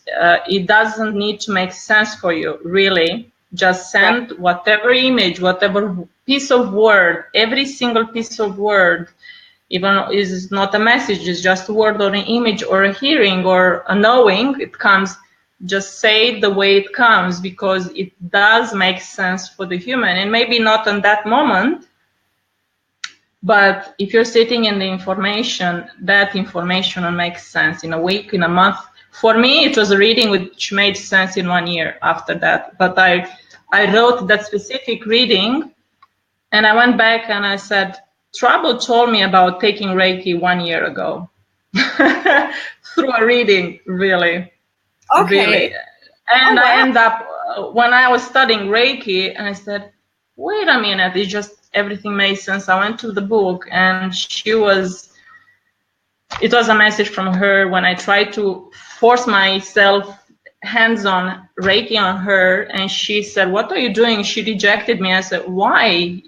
it doesn't need to make sense for you, really. Just send whatever image, whatever piece of word, every single piece of word, even is not a message, it's just a word or an image or a hearing or a knowing, it comes, just say it the way it comes, because it does make sense for the human. And maybe not in that moment, but if you're sitting in the information, that information will make sense in a week, in a month. For me, it was a reading which made sense in 1 year after that. But I wrote that specific reading, and I went back and I said, Trouble told me about taking Reiki 1 year ago. Through a reading, really. Okay. Really. And I end up, when I was studying Reiki, and I said, wait a minute, it just, everything made sense. I went to the book, and it was a message from her when I tried to force myself hands-on Reiki on her, and she said, what are you doing? She rejected me. I said, why?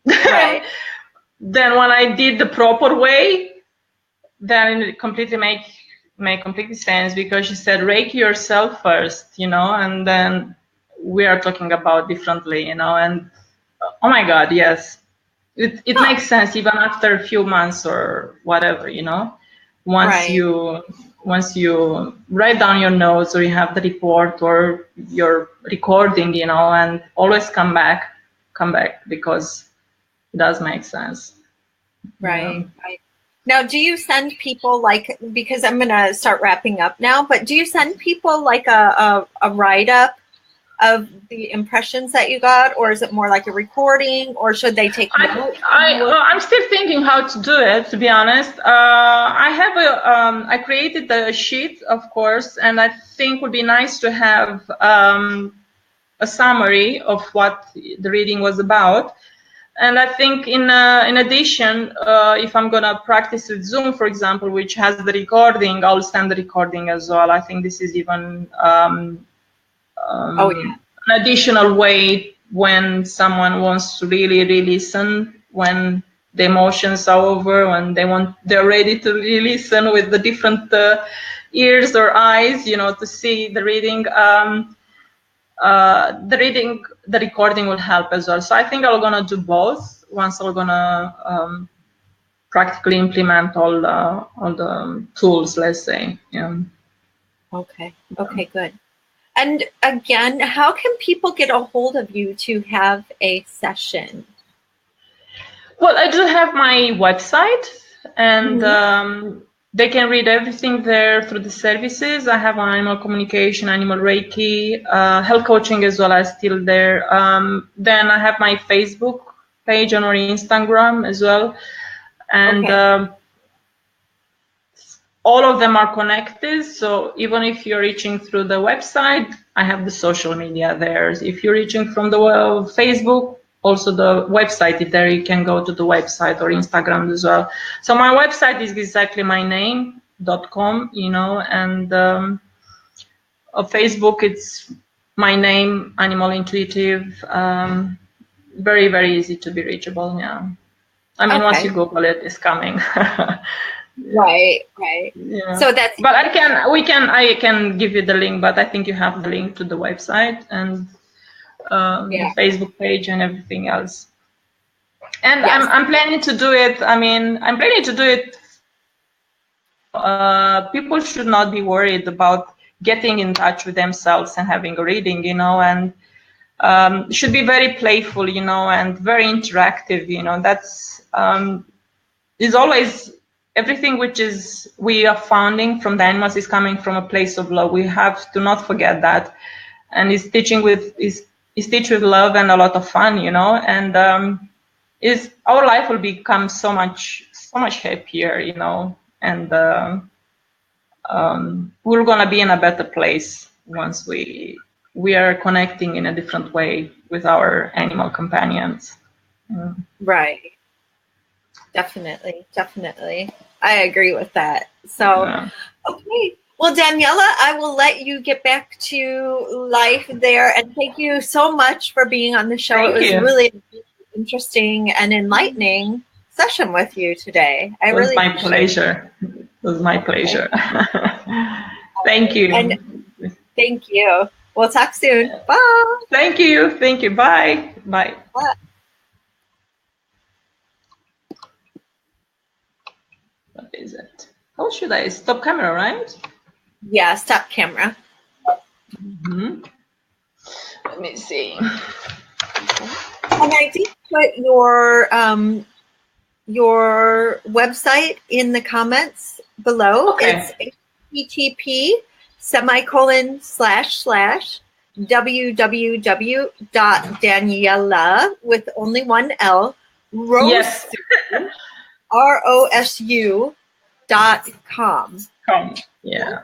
Right. Then when I did the proper way, then it completely make completely sense, because she said, Reiki yourself first, you know, and then we are talking about differently, you know. And oh my God, yes, it makes sense even after a few months or whatever, you know. Once you write down your notes, or you have the report or your recording, you know, and always come back, because it does make sense. Right. Now, do you send people, like, because I'm going to start wrapping up now, but do you send people like a write-up of the impressions that you got, or is it more like a recording, or should they take notes? I'm still thinking how to do it, to be honest. I created the sheet, of course, and I think would be nice to have a summary of what the reading was about. And I think in addition, if I'm going to practice with Zoom, for example, which has the recording, I'll send the recording as well. I think this is even an additional way when someone wants to really listen, when the emotions are over, when they're ready to really listen with the different ears or eyes, you know, to see the reading. The recording will help as well. So I think I'm gonna do both. Once I'm gonna practically implement all the tools, let's say. Yeah. Okay. Okay, good. And again, how can people get a hold of you to have a session? Well, I do have my website, and they can read everything there through the services. I have animal communication, animal Reiki, health coaching as well as still there. Then I have my Facebook page on our Instagram as well. And all of them are connected. So even if you're reaching through the website, I have the social media there. If you're reaching from the Facebook, also the website, if there you can go to the website or Instagram as well. So my website is exactly my name.com, and Facebook, it's my name, Animal Intuitive. Very, very easy to be reachable. Yeah. I mean, once you Google it, it's coming. Right. Yeah. So that's. But I can give you the link, but I think you have the link to the website and the Facebook page and everything else. And yes. I'm planning to do it. I mean, I'm planning to do it. People should not be worried about getting in touch with themselves and having a reading, and should be very playful, and very interactive. That's is always. Everything which we are founding from the animals is coming from a place of love. We have to not forget that, and is teach with love and a lot of fun, and our life will become so much happier, and we're gonna be in a better place once we are connecting in a different way with our animal companions. Right. Definitely. I agree with that. So, okay. Well, Daniela, I will let you get back to life there. And thank you so much for being on the show. It was really interesting and enlightening session with you today. It was my pleasure. It was my pleasure. Thank you. And thank you. We'll talk soon. Bye. Thank you. Bye. Bye. What is it? How should I stop camera, right? Yeah, stop camera. Let me see. And I did put your website in the comments below. Okay. It's http://www.daniela with only one L Rosu. Yes. ROSU.com. Yeah.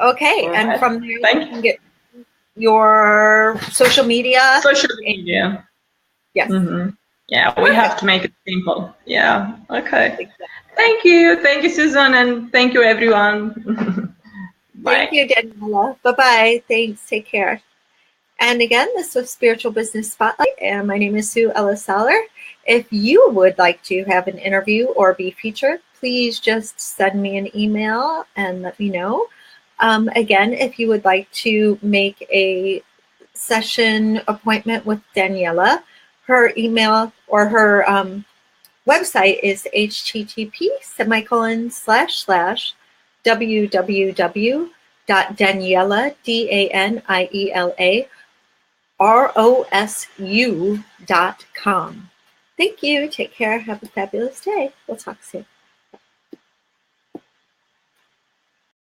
Okay. Right. And from there you can get your social media. Yes. Yeah, we have to make it simple. Yeah. Okay. Exactly. Thank you, Susan, and thank you, everyone. Bye. Thank you, Daniela. Bye-bye. Thanks. Take care. And again, this was Spiritual Business Spotlight, and my name is Sue Ellis-Saller. If you would like to have an interview or be featured, please just send me an email and let me know. Again, if you would like to make a session appointment with Daniela, her email or her website is http://www.daniela, DANIELA ROSU.com. Thank you. Take care. Have a fabulous day. We'll talk soon.